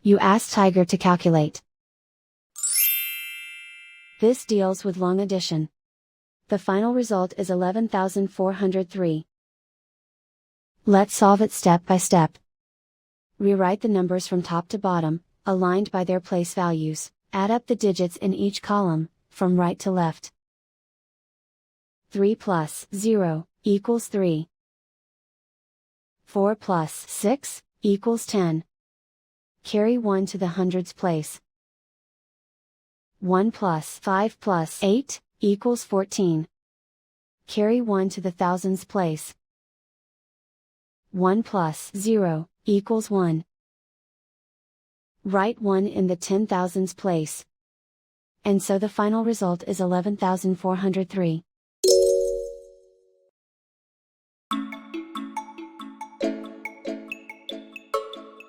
You ask Tiger to calculate. This deals with long addition. The final result is 11,403. Let's solve it step by step. Rewrite the numbers from top to bottom, aligned by their place values. Add up the digits in each column, from right to left. 3 plus 0 equals 3. 4 plus 6 equals 10. Carry 1 to the hundreds place. 1 plus 5 plus 8 equals 14. Carry 1 to the thousands place. 1 plus 0 equals 1. Write 1 in the 10,000s place. And so the final result is 11,403.